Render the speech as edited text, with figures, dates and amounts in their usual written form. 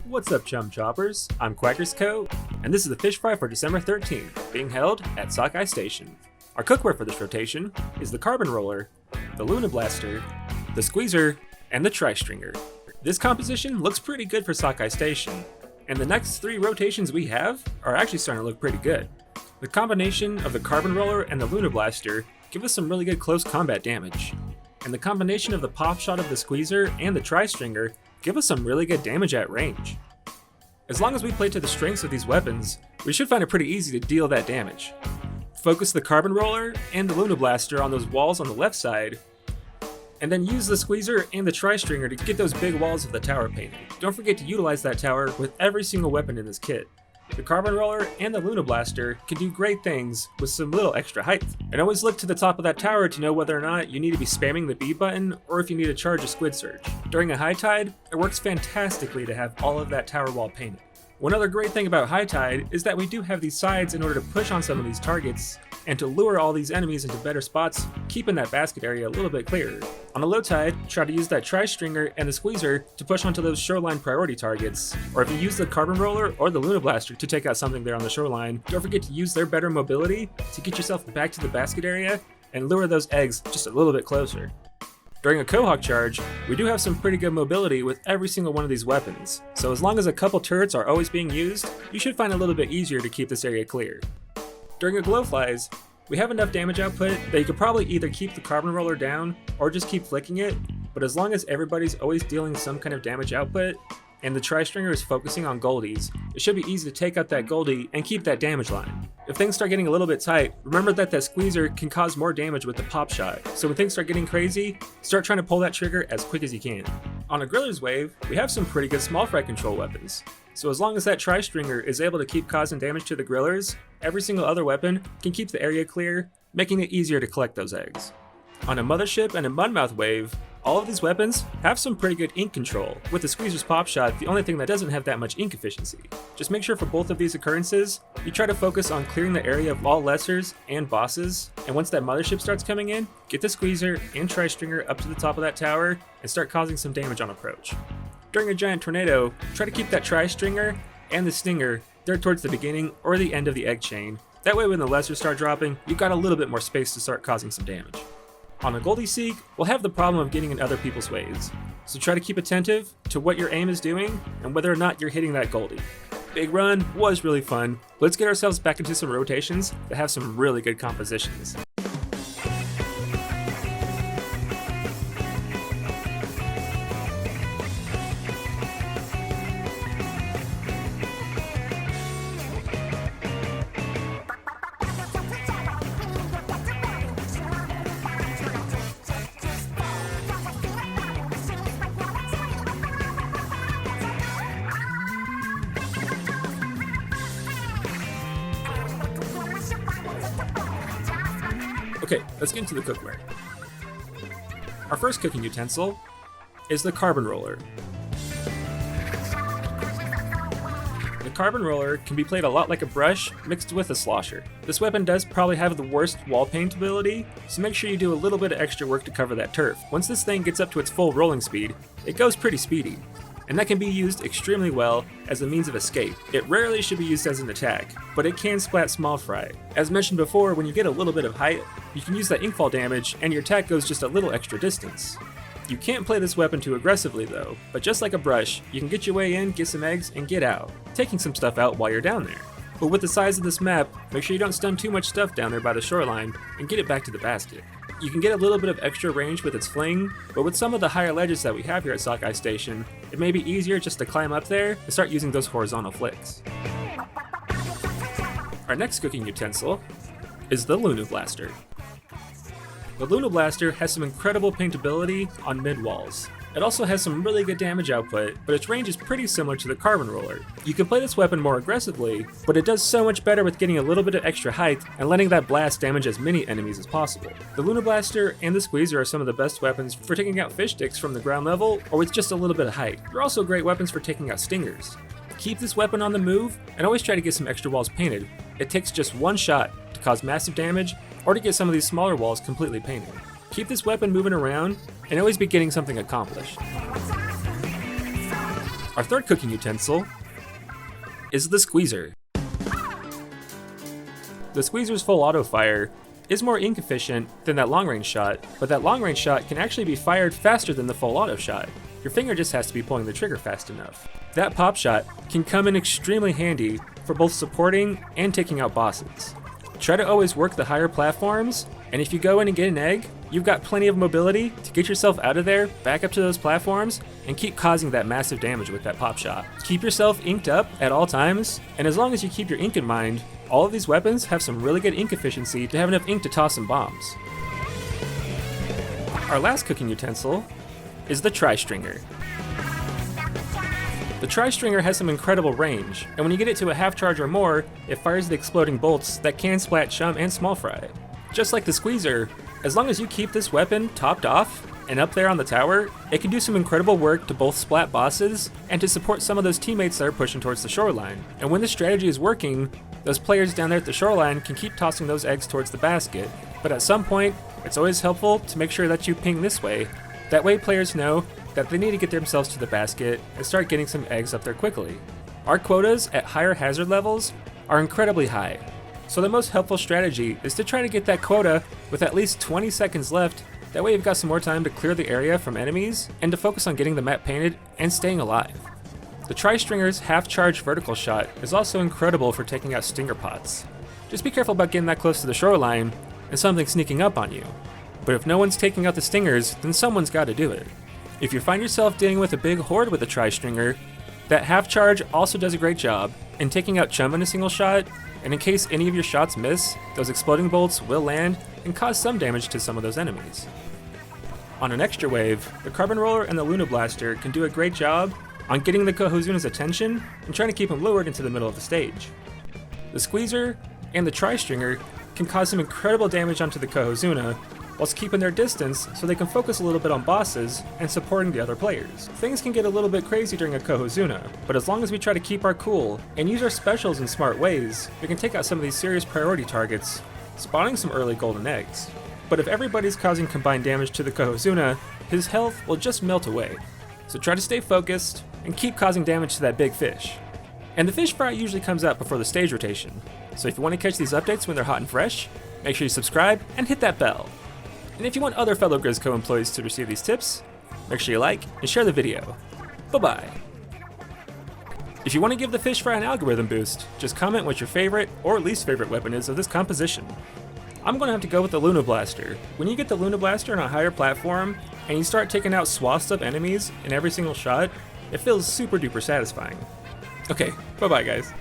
What's up, chum choppers? I'm Quacker's Co, and this is the fish fry for December 13th, being held at Sockeye Station. Our cookware for this rotation is the carbon roller, the Luna Blaster, the squeezer, and the tri-stringer. This composition looks pretty good for Sockeye Station, and the next three rotations we have are actually starting to look pretty good. The combination of the carbon roller and the Luna Blaster give us some really good close combat damage, and the combination of the pop shot of the squeezer and the tri-stringer give us some really good damage at range. As long as we play to the strengths of these weapons, we should find it pretty easy to deal that damage. Focus the carbon roller and the Luna Blaster on those walls on the left side, and then use the squeezer and the tri-stringer to get those big walls of the tower painted. Don't forget to utilize that tower with every single weapon in this kit. The carbon roller and the Luna Blaster can do great things with some little extra height. And always look to the top of that tower to know whether or not you need to be spamming the B button or if you need to charge a squid surge. During a high tide, it works fantastically to have all of that tower wall painted. One other great thing about high tide is that we do have these sides in order to push on some of these targets and to lure all these enemies into better spots, keeping that basket area a little bit clearer. On a low tide, try to use that tri-stringer and the squeezer to push onto those shoreline priority targets, or if you use the carbon roller or the Luna Blaster to take out something there on the shoreline, don't forget to use their better mobility to get yourself back to the basket area and lure those eggs just a little bit closer. During a Quahog charge, we do have some pretty good mobility with every single one of these weapons, so as long as a couple turrets are always being used, you should find it a little bit easier to keep this area clear. During a Glowflies, we have enough damage output that you could probably either keep the carbon roller down or just keep flicking it, but as long as everybody's always dealing some kind of damage output, and the tri-stringer is focusing on goldies, it should be easy to take out that goldie and keep that damage line. If things start getting a little bit tight, remember that squeezer can cause more damage with the pop shot, so when things start getting crazy, start trying to pull that trigger as quick as you can. On a Griller's Wave, we have some pretty good small fry control weapons, so as long as that tri-stringer is able to keep causing damage to the grillers, every single other weapon can keep the area clear, making it easier to collect those eggs. On a Mothership and a Mudmouth Wave, all of these weapons have some pretty good ink control, with the squeezer's pop shot the only thing that doesn't have that much ink efficiency. Just make sure for both of these occurrences, you try to focus on clearing the area of all lessers and bosses, and once that Mothership starts coming in, get the squeezer and tri-stringer up to the top of that tower and start causing some damage on approach. During a giant tornado, try to keep that tri-stringer and the stinger there towards the beginning or the end of the egg chain. That way when the lessers start dropping, you've got a little bit more space to start causing some damage. On a Goldie Seek, we'll have the problem of getting in other people's ways, so try to keep attentive to what your aim is doing and whether or not you're hitting that Goldie. Big Run was really fun. Let's get ourselves back into some rotations that have some really good compositions. Okay, let's get into the cookware. Our first cooking utensil is the carbon roller. The carbon roller can be played a lot like a brush mixed with a slosher. This weapon does probably have the worst wall paint ability, so make sure you do a little bit of extra work to cover that turf. Once this thing gets up to its full rolling speed, it goes pretty speedy, and that can be used extremely well as a means of escape. It rarely should be used as an attack, but it can splat small fry. As mentioned before, when you get a little bit of height, you can use that inkfall damage and your attack goes just a little extra distance. You can't play this weapon too aggressively though, but just like a brush, you can get your way in, get some eggs, and get out, taking some stuff out while you're down there. But with the size of this map, make sure you don't stun too much stuff down there by the shoreline and get it back to the basket. You can get a little bit of extra range with its fling, but with some of the higher ledges that we have here at Sockeye Station, it may be easier just to climb up there and start using those horizontal flicks. Our next cooking utensil is the Luna Blaster. The Luna Blaster has some incredible paintability on mid-walls. It also has some really good damage output, but its range is pretty similar to the carbon roller. You can play this weapon more aggressively, but it does so much better with getting a little bit of extra height and letting that blast damage as many enemies as possible. The Luna Blaster and the Squeezer are some of the best weapons for taking out fish sticks from the ground level or with just a little bit of height. They're also great weapons for taking out stingers. Keep this weapon on the move and always try to get some extra walls painted. It takes just one shot to cause massive damage or to get some of these smaller walls completely painted. Keep this weapon moving around and always be getting something accomplished. Our third cooking utensil is the squeezer. The squeezer's full auto fire is more ink efficient than that long range shot, but that long range shot can actually be fired faster than the full auto shot. Your finger just has to be pulling the trigger fast enough. That pop shot can come in extremely handy for both supporting and taking out bosses. Try to always work the higher platforms, and if you go in and get an egg, you've got plenty of mobility to get yourself out of there, back up to those platforms, and keep causing that massive damage with that pop shot. Keep yourself inked up at all times, and as long as you keep your ink in mind, all of these weapons have some really good ink efficiency to have enough ink to toss some bombs. Our last cooking utensil is the tri-stringer. The tri-stringer has some incredible range, and when you get it to a half charge or more, it fires the exploding bolts that can splat chum and small fry. Just like the squeezer, as long as you keep this weapon topped off and up there on the tower, it can do some incredible work to both splat bosses and to support some of those teammates that are pushing towards the shoreline. And when this strategy is working, those players down there at the shoreline can keep tossing those eggs towards the basket, but at some point, it's always helpful to make sure that you ping this way. That way players know that they need to get themselves to the basket and start getting some eggs up there quickly. Our quotas at higher hazard levels are incredibly high, so the most helpful strategy is to try to get that quota with at least 20 seconds left. That way you've got some more time to clear the area from enemies and to focus on getting the map painted and staying alive. The tri-stringer's half-charge vertical shot is also incredible for taking out stinger pots. Just be careful about getting that close to the shoreline and something sneaking up on you. But if no one's taking out the stingers, then someone's got to do it. If you find yourself dealing with a big horde with a tri-stringer, that half-charge also does a great job in taking out chum in a single shot, and in case any of your shots miss, those exploding bolts will land and cause some damage to some of those enemies. On an extra wave, the Carbon Roller and the Luna Blaster can do a great job on getting the Kohozuna's attention and trying to keep him lured into the middle of the stage. The Squeezer and the Tri-Stringer can cause some incredible damage onto the Kohozuna, whilst keeping their distance so they can focus a little bit on bosses and supporting the other players. Things can get a little bit crazy during a Kohozuna, but as long as we try to keep our cool and use our specials in smart ways, we can take out some of these serious priority targets, spawning some early golden eggs. But if everybody's causing combined damage to the Kohozuna, his health will just melt away. So try to stay focused and keep causing damage to that big fish. And the fish fry usually comes out before the stage rotation, so if you want to catch these updates when they're hot and fresh, make sure you subscribe and hit that bell. And if you want other fellow GrizzCo employees to receive these tips, make sure you like and share the video. Bye-bye. If you want to give the fish fry an algorithm boost, just comment what your favorite or least favorite weapon is of this composition. I'm going to have to go with the Luna Blaster. When you get the Luna Blaster on a higher platform, and you start taking out swaths of enemies in every single shot, it feels super duper satisfying. Okay, bye-bye guys.